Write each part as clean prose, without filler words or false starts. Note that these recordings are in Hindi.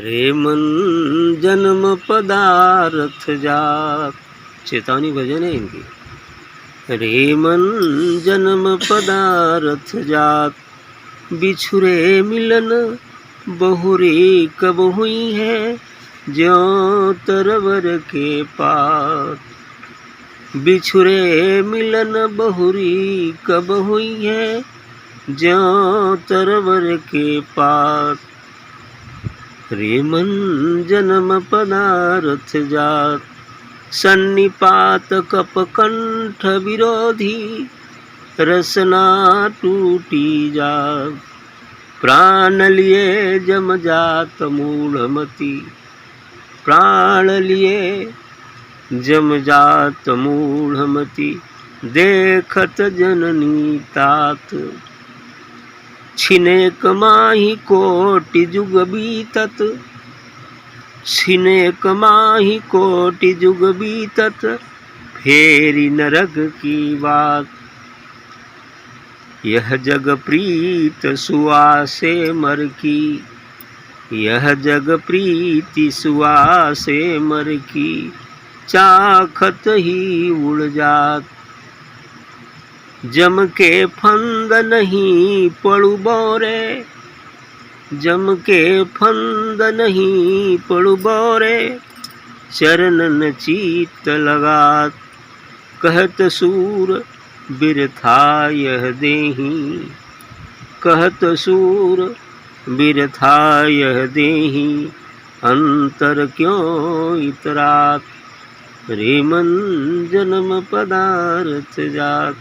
रे मन जन्म पदार्थ जात। चेतावनी भजन है इनकी। रे मन जन्म पदार्थ जात, बिछुरे मिलन बहुरी कब हुई है, ज्यों तरवर के पात। बिछुरे मिलन बहुरी कब हुई है, ज्यों तरवर के पात। रे मन जन्म पदार्थ जात, सन्निपात कप कंठ विरोधी, रसना टूटी जात। प्राण लिए जम जात मूढ़मती, प्राण लिए जम जात मूढ़मती, देखत जननी तात। छिनेक माही कोटि जुग बीतत, छिनेक माही कोटि जुग बीतत, फेरी नरक की बात। यह जग प्रीत सुआसे मर की, यह जग प्रीति सुआसे मर की, चाखत ही उड़ जात। जम के फंद नहीं पड़ु बोरे, जम के फंद नहीं पड़ु बोरे, चरणन चीत लगात। कहत सूर बिरथा यह देही, कहत सूर बिरथा यह देही, अंतर क्यों इतरात। रे मन जन्म पदार्थ जात।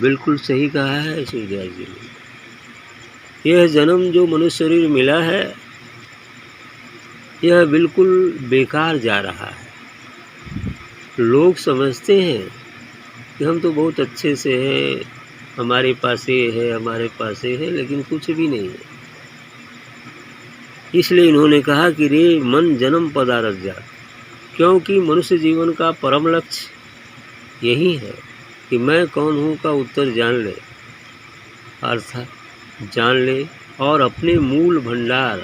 बिल्कुल सही कहा है सूरदास जी ने। यह जन्म जो मनुष्य शरीर मिला है, यह बिल्कुल बेकार जा रहा है। लोग समझते हैं कि हम तो बहुत अच्छे से हैं, हमारे पास ये है, हमारे पास ये है, लेकिन कुछ भी नहीं है। इसलिए इन्होंने कहा कि रे मन जन्म पदार्थ जात, क्योंकि मनुष्य जीवन का परम लक्ष्य यही है कि मैं कौन हूँ का उत्तर जान ले, अर्थात जान ले, और अपने मूल भंडार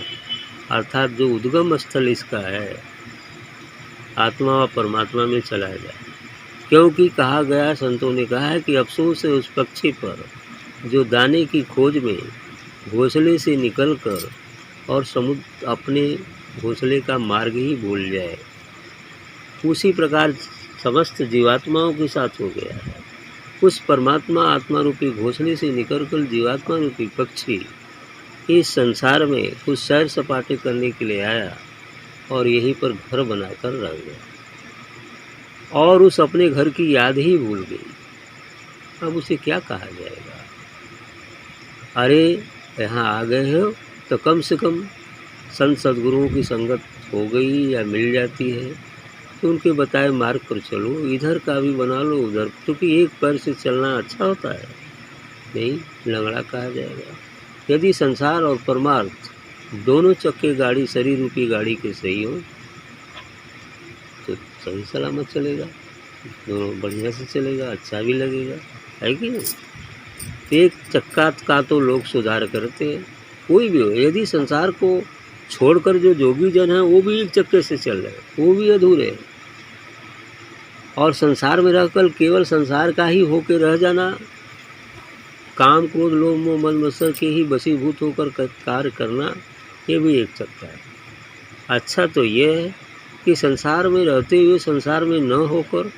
अर्थात जो उद्गम स्थल इसका है, आत्मा व परमात्मा में चला जाए। क्योंकि कहा गया, संतों ने कहा है कि अफसोस है उस पक्षी पर जो दाने की खोज में घोंसले से निकलकर और समुद्र अपने घोंसले का मार्ग ही भूल जाए। उसी प्रकार समस्त जीवात्माओं के साथ हो गया है। उस परमात्मा आत्मा रूपी घोंसले से निकलकर जीवात्मा रूपी पक्षी इस संसार में कुछ सैर सपाटे करने के लिए आया और यहीं पर घर बनाकर रह गया और उस अपने घर की याद ही भूल गई। अब उसे क्या कहा जाएगा। अरे यहाँ आ गए हो तो कम से कम संत सद्गुरुओं की संगत हो गई या मिल जाती है तो उनके बताए मार्ग पर चलो, इधर का भी बना लो उधर, क्योंकि एक पैर से चलना अच्छा होता है, नहीं लंगड़ा कहा जाएगा। यदि संसार और परमार्थ दोनों चक्के गाड़ी शरीर रूपी गाड़ी के सही हो तो सही सलामत चलेगा, दोनों बढ़िया से चलेगा, अच्छा भी लगेगा, है कि नहीं। एक चक्का का तो लोग सुधार करते हैं, कोई भी हो। यदि संसार को छोड़कर जो जोगी जन है वो भी एक चक्के से चल रहे, वो भी अधूरे हैं। और संसार में रहकर केवल संसार का ही होकर रह जाना, काम क्रोध लोभ मोह मद मत्सर के ही वशीभूत होकर कार्य करना, ये भी एक चक्का है। अच्छा तो ये है कि संसार में रहते हुए संसार में न होकर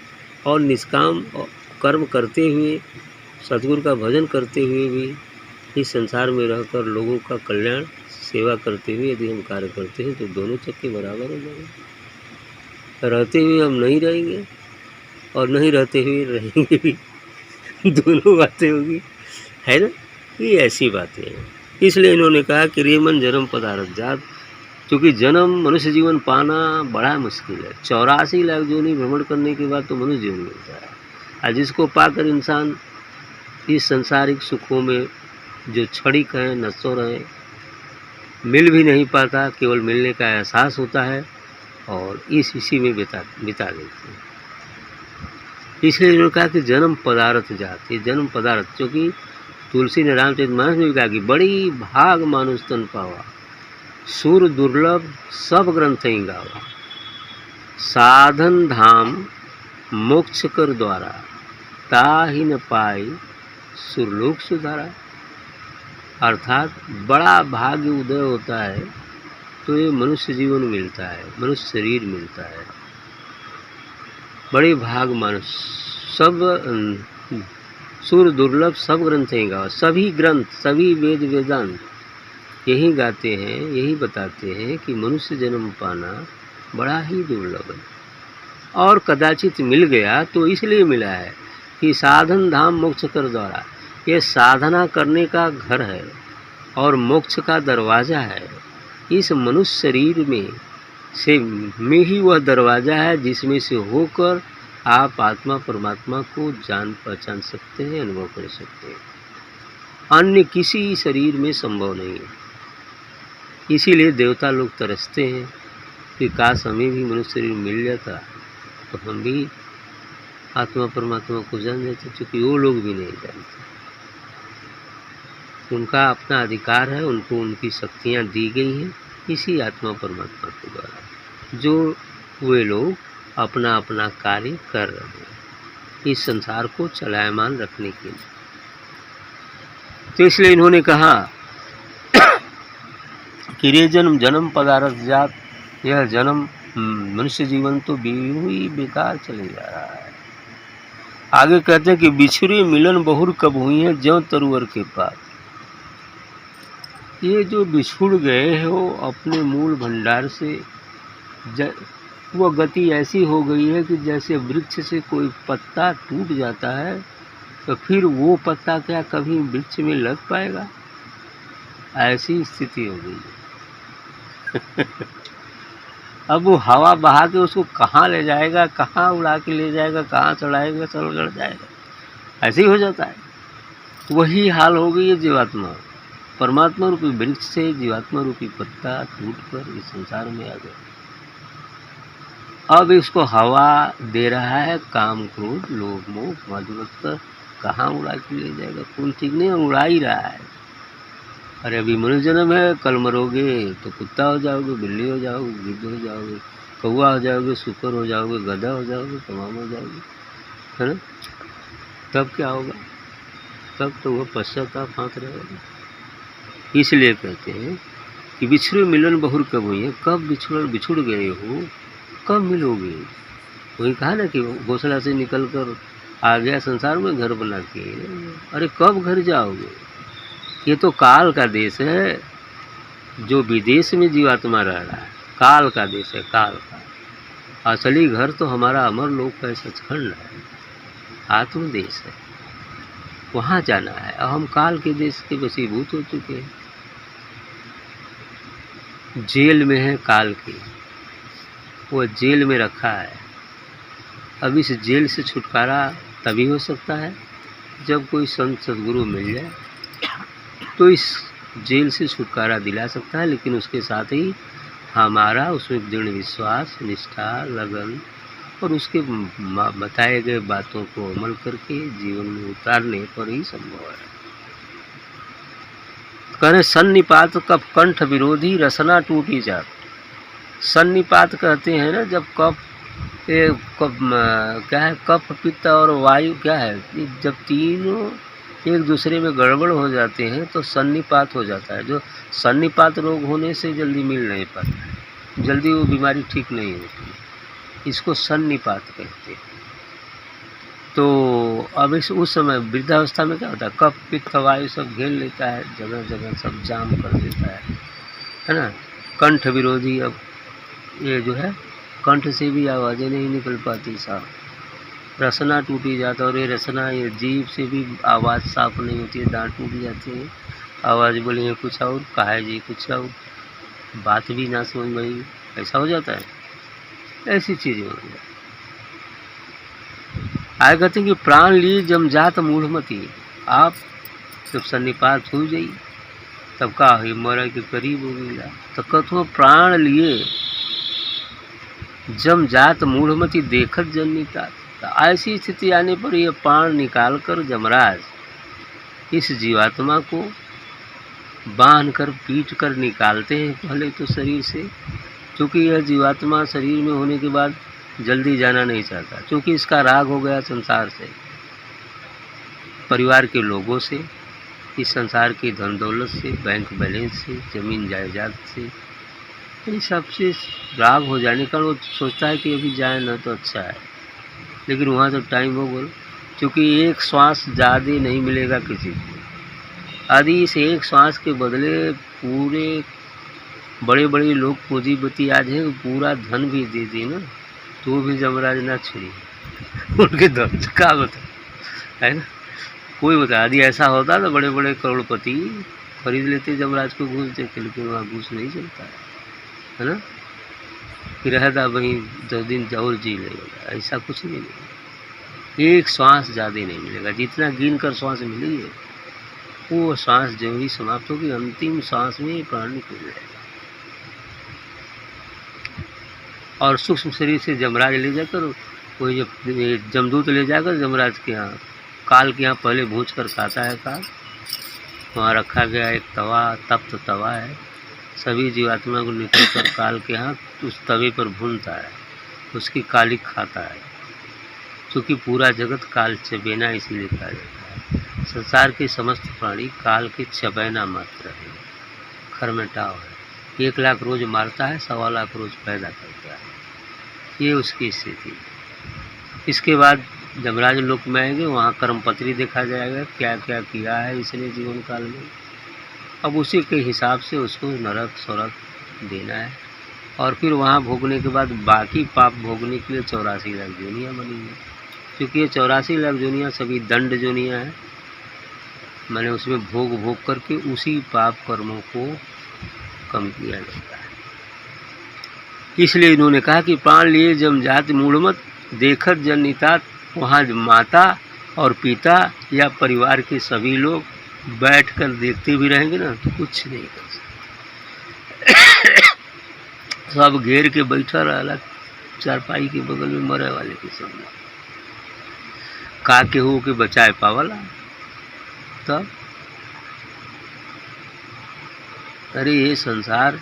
और निष्काम कर्म करते हुए सद्गुरु का भजन करते हुए भी इस संसार में रहकर लोगों का कल्याण सेवा करते हुए यदि हम कार्य करते हैं तो दोनों चक्के बराबर हो जाएंगे। रहते हुए हम नहीं रहेंगे और नहीं रहते हुए रहेंगे भी, दोनों बातें होगी, है ना। ये ऐसी बातें हैं। इसलिए इन्होंने कहा कि रे मन जन्म पदार्थ जात, क्योंकि जन्म मनुष्य जीवन पाना बड़ा मुश्किल है। 84 लाख जोनी भ्रमण करने के बाद तो मनुष्य जीवन मिलता है, और जिसको पाकर इंसान इस सांसारिक सुखों में जो क्षणिक हैं, नश्वर हैं, मिल भी नहीं पाता, केवल मिलने का एहसास होता है और इसी में बिता देते हैं। इसलिए इन्होंने कहा कि जन्म पदार्थ जात, ये जन्म पदार्थ, क्योंकि तुलसी ने रामचरितमानस में भी कहा कि बड़ी भाग मानुष तन पावा, सुर दुर्लभ सब ग्रंथ ही गावा, साधन धाम मोक्ष कर द्वारा, ताहि न पाई सुरलोक सुधारा। अर्थात बड़ा भाग्य उदय होता है तो ये मनुष्य जीवन मिलता है, मनुष्य शरीर मिलता है, बड़े भाग मानुष। सब सुर दुर्लभ सब ग्रंथ ही गावा, सभी ग्रंथ सभी वेद वेदांत यही गाते हैं, यही बताते हैं कि मनुष्य जन्म पाना बड़ा ही दुर्लभ है, और कदाचित मिल गया तो इसलिए मिला है कि साधन धाम मोक्ष कर द्वारा, ये साधना करने का घर है और मोक्ष का दरवाज़ा है। इस मनुष्य शरीर में ही वह दरवाज़ा है जिसमें से होकर आप आत्मा परमात्मा को जान पहचान सकते हैं, अनुभव कर सकते हैं। अन्य किसी शरीर में संभव नहीं है। इसीलिए देवता लोग तरसते हैं कि काश हमें भी मनुष्य शरीर मिल जाता तो हम भी आत्मा परमात्मा को जान जाते, क्योंकि वो लोग भी नहीं जानते। उनका अपना अधिकार है, उनको उनकी शक्तियाँ दी गई हैं इसी आत्मा परमात्मा के द्वारा, जो वे लोग अपना अपना कार्य कर रहे हैं इस संसार को चलायमान रखने के लिए। तो इसलिए इन्होंने कहा कि रे जन्म जन्म पदार्थ जात, यह जन्म मनुष्य जीवन तो यूं ही बेकार चले जा रहा है। आगे कहते हैं कि बिछुरे मिलन बहुर कब हुई है ज्यों तरुवर के पास। ये जो बिछुड़ गए हैं वो अपने मूल भंडार से, वो गति ऐसी हो गई है कि जैसे वृक्ष से कोई पत्ता टूट जाता है तो फिर वो पत्ता क्या कभी वृक्ष में लग पाएगा, ऐसी स्थिति हो गई है। अब वो हवा बहा के उसको कहाँ ले जाएगा, कहाँ उड़ा के ले जाएगा, कहाँ चढ़ाएगा, चढ़ जाएगा, ऐसे ही हो जाता है। वही हाल हो गई है जीवात्मा। परमात्मा रूपी वृक्ष से जीवात्मा रूपी पत्ता टूटकर इस संसार में आ गया। अब इसको हवा दे रहा है काम क्रोध लोभ मोह मधुमत्त, कहाँ उड़ा के ले जाएगा कोई ठीक नहीं, उड़ा ही रहा है। अरे अभी मनुष्य जन्म है, कल मरोगे तो कुत्ता हो जाओगे, बिल्ली हो जाओगे, गिद्ध हो जाओगे, कौवा हो जाओगे, सुकर हो जाओगे, गधा हो जाओगे, तमाम हो जाओगे, है ना। तब क्या होगा, तब तो वह पश्चाताप हाथ रहेगा। इसलिए कहते हैं कि बिछड़े मिलन बहुर कब हुई है, कब बिछुड़ गए हो, कब मिलोगे। वही कहा ना कि घोंसला से निकल कर आ गया संसार में घर बना के, अरे कब घर जाओगे। ये तो काल का देश है, जो विदेश में जीवात्मा रह रहा है काल का देश है, काल का। असली घर तो हमारा अमर लोक का सचखंड है, आत्मदेश है, वहाँ जाना है। अब हम काल के देश के वशीभूत हो चुके हैं, जेल में है काल की, वो जेल में रखा है। अब इस जेल से छुटकारा तभी हो सकता है जब कोई संत सद्गुरु मिल जाए तो इस जेल से छुटकारा दिला सकता है। लेकिन उसके साथ ही हमारा उसमें दृढ़ विश्वास, निष्ठा, लगन और उसके बताए गए बातों को अमल करके जीवन में उतारने पर ही संभव है। कहें सन्निपात कफ कंठ विरोधी रसना टूटी जात। सन्निपात कहते हैं ना, जब क्या है, कफ पित्त और वायु क्या है, जब तीनों एक दूसरे में गड़बड़ हो जाते हैं तो सन्निपात हो जाता है। जो सन्निपात रोग होने से जल्दी मिल नहीं पाता, जल्दी वो बीमारी ठीक नहीं होती, इसको सन्निपात कहते हैं। तो अब उस समय वृद्धावस्था में क्या होता है, कफ पित्त वायु सब घेर लेता है, जगह जगह सब जाम कर देता है ना। कंठ विरोधी, अब ये जो है कंठ से भी आवाज़ें नहीं निकल पाती साफ, रसना टूटी जाता, और ये रसना, ये जीभ से भी आवाज़ साफ नहीं होती है, दांत टूट जाते हैं, आवाज़ बोलेंगे कुछ और, कहा जी कुछ और, बात भी ना समझ में आई, ऐसा हो जाता है, ऐसी चीज़ें हो जाती। आगे कहते हैं कि प्राण लिए जमजात मूढ़मती। आप जब सन्निपात हो जाई तब का हुई मरे के करीब हो गया, तो कथो प्राण लिए जमजात मूढ़मती देखत जन्नीता। तो ऐसी स्थिति आने पर यह प्राण निकाल कर जमराज इस जीवात्मा को बांध कर पीट कर निकालते हैं पहले तो शरीर से, क्योंकि यह जीवात्मा शरीर में होने के बाद जल्दी जाना नहीं चाहता, क्योंकि इसका राग हो गया संसार से, परिवार के लोगों से, इस संसार की धन दौलत से, बैंक बैलेंस से, ज़मीन जायदाद से, इन सब से राग हो जाने का वो सोचता है कि अभी जाए ना तो अच्छा है, लेकिन वहाँ तो टाइम हो बोल, क्योंकि एक श्वास ज़्यादा नहीं मिलेगा किसी को। यदि इस एक श्वास के बदले पूरे बड़े बड़े लोग पूंजीपति आज हैं, पूरा धन भी दे दी ना, तो भी जमराज ना छोड़ी उनके धन का बता है ना। कोई बता, यदि ऐसा होता तो बड़े बड़े करोड़पति खरीद लेते जमराज को घूस दे के, लेकिन वहाँ घूस नहीं चलता है ना। फिर रहता वहीं 10 दिन और जी लेगा, ऐसा कुछ भी नहीं। एक श्वास ज़्यादा नहीं मिलेगा, जितना गिन कर श्वास मिली है वो श्वास जो ही समाप्त होगी, अंतिम श्वास में प्राण निकल जाएगा। और सूक्ष्म शरीर से जमराज ले जाकर, वो जब जमदूत ले जाकर जमराज के यहाँ, काल के यहाँ पहले भूंज कर खाता है काल। वहाँ रखा गया एक तवा, तप्त तवा है, सभी जीवात्मा को निकल कर काल के यहाँ उस तवे पर भूनता है, उसकी कालिक खाता है, क्योंकि पूरा जगत काल चबेना इसीलिए कहा जाता है। संसार के समस्त प्राणी काल के चबैना मात्र है, खरमेटाव है। 1 लाख रोज मारता है, 1.25 लाख रोज पैदा करता है, ये उसकी स्थिति। इसके बाद जमराज लोक में आएंगे, वहाँ कर्मपत्री देखा जाएगा, क्या क्या किया है इसने जीवन काल में। अब उसी के हिसाब से उसको नरक स्वर्ग देना है, और फिर वहाँ भोगने के बाद बाकी पाप भोगने के लिए 84 लाख जोनियाँ बनी हैं, क्योंकि ये 84 लाख जोनियाँ सभी दंड जोनियाँ हैं। मैंने उसमें भोग भोग करके उसी पाप कर्मों को कम किया जाता है। इसलिए इन्होंने कहा कि प्राण लिए जमजात मूढ़मत, देखत जननितात, वहाँ माता और पिता या परिवार के सभी लोग बैठकर देखते भी रहेंगे ना तो कुछ नहीं कर सकते। सब घेर के बैठा रहा चारपाई के बगल में मरे वाले के सब का केहू के बचाए पावला। तब अरे ये संसार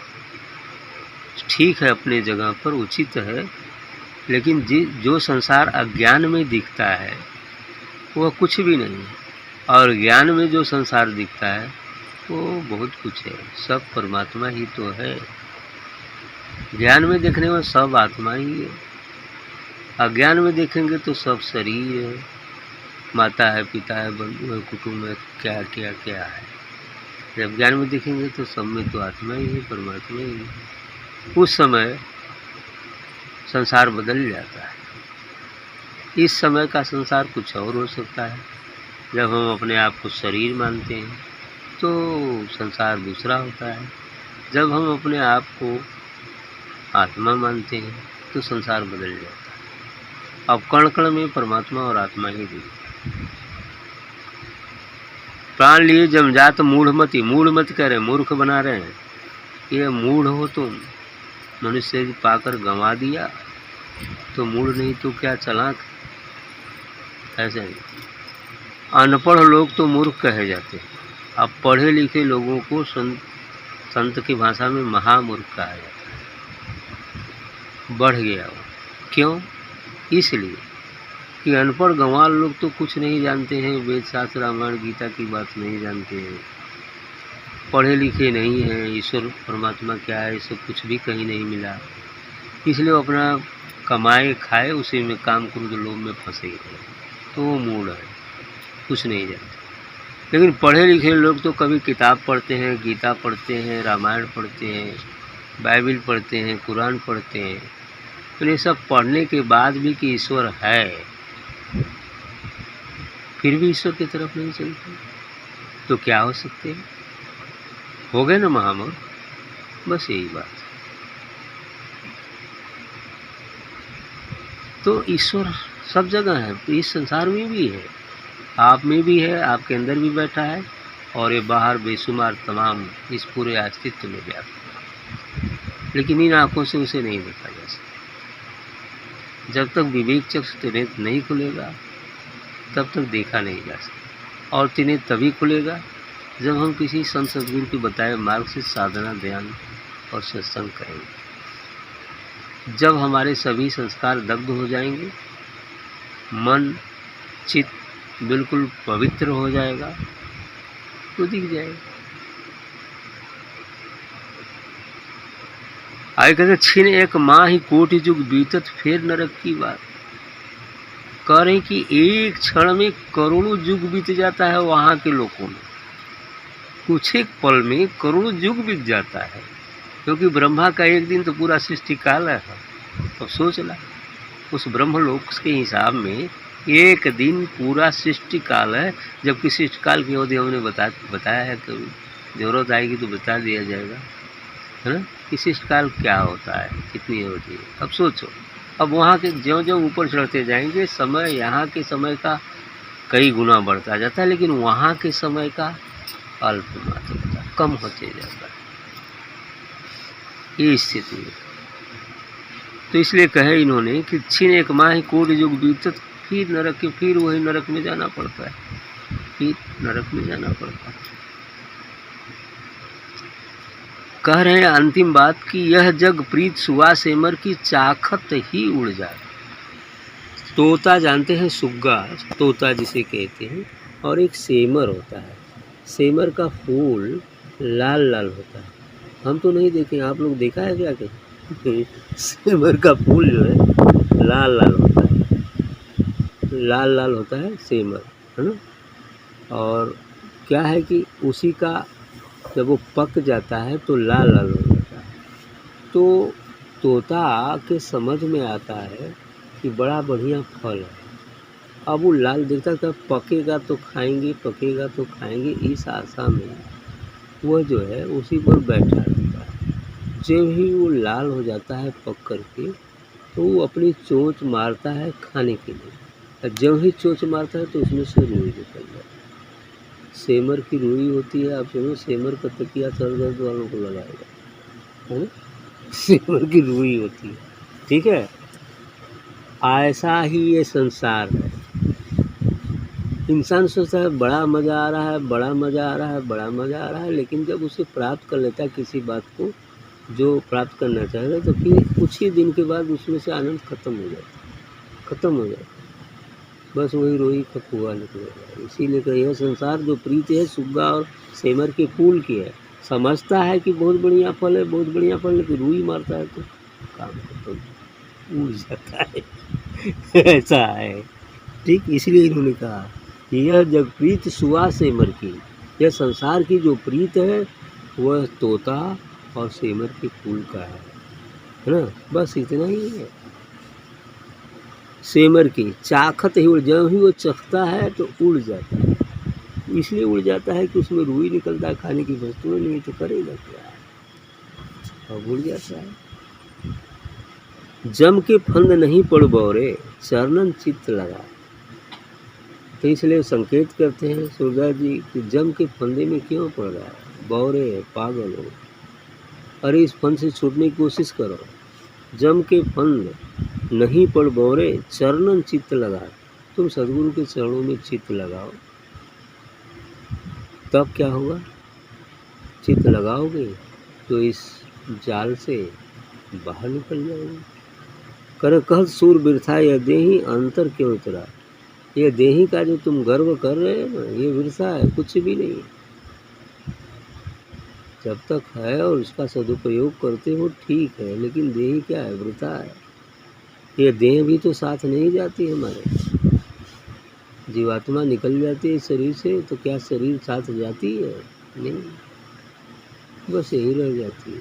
ठीक है, अपने जगह पर उचित है, लेकिन जो संसार अज्ञान में दिखता है वह कुछ भी नहीं है, और ज्ञान में जो संसार दिखता है वो बहुत कुछ है। सब परमात्मा ही तो है। ज्ञान में देखने में सब आत्मा ही है, अज्ञान में देखेंगे तो सब शरीर है, माता है, पिता है, बंधु है, कुटुंब है, क्या क्या क्या है। जब ज्ञान में देखेंगे तो सब में तो आत्मा ही है, परमात्मा ही है। उस समय संसार बदल जाता है। इस समय का संसार कुछ और हो सकता है। जब हम अपने आप को शरीर मानते हैं तो संसार दूसरा होता है, जब हम अपने आप को आत्मा मानते हैं तो संसार बदल जाता है। अब कण कण में परमात्मा और आत्मा ही दिखता है। प्राण लिए जमजात मूढ़मति, मूढ़मति कह रहे हैं, मूर्ख बना रहे हैं। ये मूढ़ हो तुम, मनुष्य पाकर गंवा दिया तो मूढ़ नहीं तो क्या चालाक, ऐसे नहीं। अनपढ़ लोग तो मूर्ख कहे जाते हैं, अब पढ़े लिखे लोगों को संत की भाषा में महामूर्ख कहा जाता है। बढ़ गया वो, क्यों? इसलिए कि अनपढ़ गंवार लोग तो कुछ नहीं जानते हैं, वेद शास्त्र रामायण गीता की बात नहीं जानते हैं, पढ़े लिखे नहीं हैं, ईश्वर परमात्मा क्या है ये सब कुछ भी कहीं नहीं मिला, इसलिए वो अपना कमाए खाए उसी में काम क्रोध लोभ में फंसे गए, तो वो मूढ़ है, कुछ नहीं जानते। लेकिन पढ़े लिखे लोग तो कभी किताब पढ़ते हैं, गीता पढ़ते हैं, रामायण पढ़ते हैं, बाइबिल पढ़ते हैं, कुरान पढ़ते हैं, तो ये सब पढ़ने के बाद भी कि ईश्वर है, फिर भी ईश्वर की तरफ नहीं चलते, तो क्या हो सकते हैं? हो गए ना महामूर्ख, बस यही बात। तो ईश्वर सब जगह है, इस संसार में भी है, आप में भी है, आपके अंदर भी बैठा है, और ये बाहर बेशुमार तमाम इस पूरे अस्तित्व में व्याप्त है, लेकिन इन आँखों से उसे नहीं देखा जा सकता। जब तक विवेक चक्षु तिन्हें नहीं खुलेगा तब तक देखा नहीं जा सकता, और तिन्हें तभी खुलेगा जब हम किसी संत सद्गुरु के बताए मार्ग से साधना, ध्यान और सत्संग करेंगे, जब हमारे सभी संस्कार दग्ध हो जाएंगे, मन चित्त बिल्कुल पवित्र हो जाएगा, तो दिख जाएगा। आगे कहते छिन एक माँ ही कोटि युग बीतत फिर नरक की बात। कह रहे कि एक क्षण में करोड़ों युग बीत जाता है वहाँ के लोगों में, कुछ एक पल में करोड़ों युग बीत जाता है, क्योंकि ब्रह्मा का एक दिन तो पूरा सृष्टि काल है। तो सोच ला, उस ब्रह्मलोक के हिसाब में एक दिन पूरा सृष्टि काल है, जबकि सृष्टि काल की अवधि हमने बताया है, तो जरूरत आएगी तो बता दिया जाएगा, है ना, कि सृष्टि काल क्या होता है, कितनी अवधि है। अब सोचो, अब वहाँ के ज्यों ज्यों ऊपर चढ़ते जाएंगे समय यहाँ के समय का कई गुना बढ़ता जाता है, लेकिन वहाँ के समय का अल्प मात्रा कम होते जाता है, ये स्थिति है। तो इसलिए कहे इन्होंने कि छिन एक माह कोटि युग बीतत फिर नरक के, फिर वही नरक में जाना पड़ता है, फिर नरक में जाना पड़ता है। कह रहे हैं अंतिम बात कि यह जग प्रीत सुवा सेमर की चाखत ही उड़ जाए। तोता जानते हैं, सुग्गा तोता जिसे कहते हैं, और एक सेमर होता है। सेमर का फूल लाल लाल होता है, हम तो नहीं देखे, आप लोग देखा है क्या? सेमर का फूल जो है लाल लाल होता है, लाल लाल होता है सेमर, है ना। और क्या है कि उसी का जब वो पक जाता है तो लाल लाल हो जाता है। तो तोता के समझ में आता है कि बड़ा बढ़िया फल है। अब वो लाल देखता था, पकेगा तो खाएंगे, पकेगा तो खाएंगे, इस आशा में वह जो है उसी पर बैठा रहता है। जब ही वो लाल हो जाता है पक करके, तो वो अपनी चोंच मारता है खाने के लिए, और जब ही चोंच मारता है तो उसमें से रुई निकल जाता है। सेमर की रुई होती है, आप समझो सेमर का तकिया सर दर्द वालों को लगाएगा, है ना, सेमर की रुई होती है, ठीक है। ऐसा ही ये संसार है। इंसान सोचता है बड़ा मज़ा आ रहा है, बड़ा मज़ा आ रहा है, बड़ा मज़ा आ रहा है, लेकिन जब उसे प्राप्त कर लेता है किसी बात को जो प्राप्त करना चाहता है, तो फिर कुछ ही दिन के बाद उसमें से आनंद खत्म हो जाता है, खत्म हो जाता है, बस वही रोई का कुआं निकलेगा। इसीलिए तो यह संसार जो प्रीति है सुग्गा और सेमर के फूल की है। समझता है कि बहुत बढ़िया फल है, बहुत बढ़िया फल, लेकिन रुई मारता है तो काम खत्म, उड़ जाता है। ऐसा है, ठीक। इसलिए इन्होंने कहा यह जग प्रीत सुआ सेमर की, यह संसार की जो प्रीत है वह तोता और सेमर के फूल का है ना, बस इतना ही है। सेमर की चाखत ही उड़, जब ही वो चखता है तो उड़ जाता है। इसलिए उड़ जाता है कि उसमें रुई निकलता है, खाने की वस्तुएं नहीं तो करेगा क्या, अब उड़ जाता है। जम के फंद नहीं पड़ बौरे, चरणन चित्त लगा। तो इसलिए संकेत करते हैं सूरदास जी कि जम के फंदे में क्यों पड़ रहा है, बौरे पागल हो, अरे इस फंद से छूटने की कोशिश करो। जम के फंद नहीं पड़ बौरे, चरणन चित्त लगा। तुम सद्गुरु के चरणों में चित्त लगाओ, तब क्या होगा, चित्त लगाओगे तो इस जाल से बाहर निकल जाओगे। कर कह सूर बिरथा यह देही अंतर क्यों उतरा। ये देही का जो तुम गर्व कर रहे हो ना, ये विरसा है, कुछ भी नहीं है। जब तक है और उसका सदुपयोग करते हो ठीक है, लेकिन देही क्या है, वृथा है। ये देह भी तो साथ नहीं जाती हमारे, जीवात्मा निकल जाती है शरीर से, तो क्या शरीर साथ जाती है, नहीं, बस यही रह जाती है।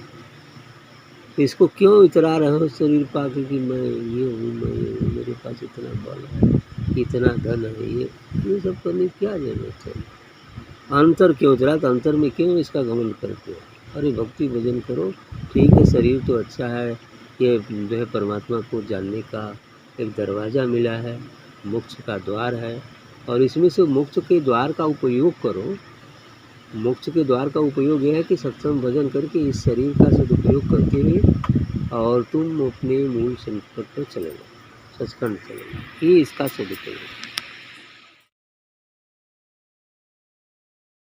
इसको क्यों इतरा रहे हो शरीर पाके कि मैं ये हूँ, मैं ये हूँ, मेरे पास इतना बल है, इतना धन है, ये सब करने की क्या जरूरत है। अंतर क्यों उतरा, तो अंतर में क्यों इसका गमन करते हो। अरे भक्ति भजन करो, ठीक है, शरीर तो अच्छा है, ये जो है परमात्मा को जानने का एक दरवाज़ा मिला है, मोक्ष का द्वार है, और इसमें से मोक्ष के द्वार का उपयोग करो। मोक्ष के द्वार का उपयोग यह है कि सत्संग भजन करके इस शरीर का सदुपयोग करते हुए और तुम अपने मूल संकट पर चले जाओ, सचखंड चले जाओ, ये इसका सदुपयोग।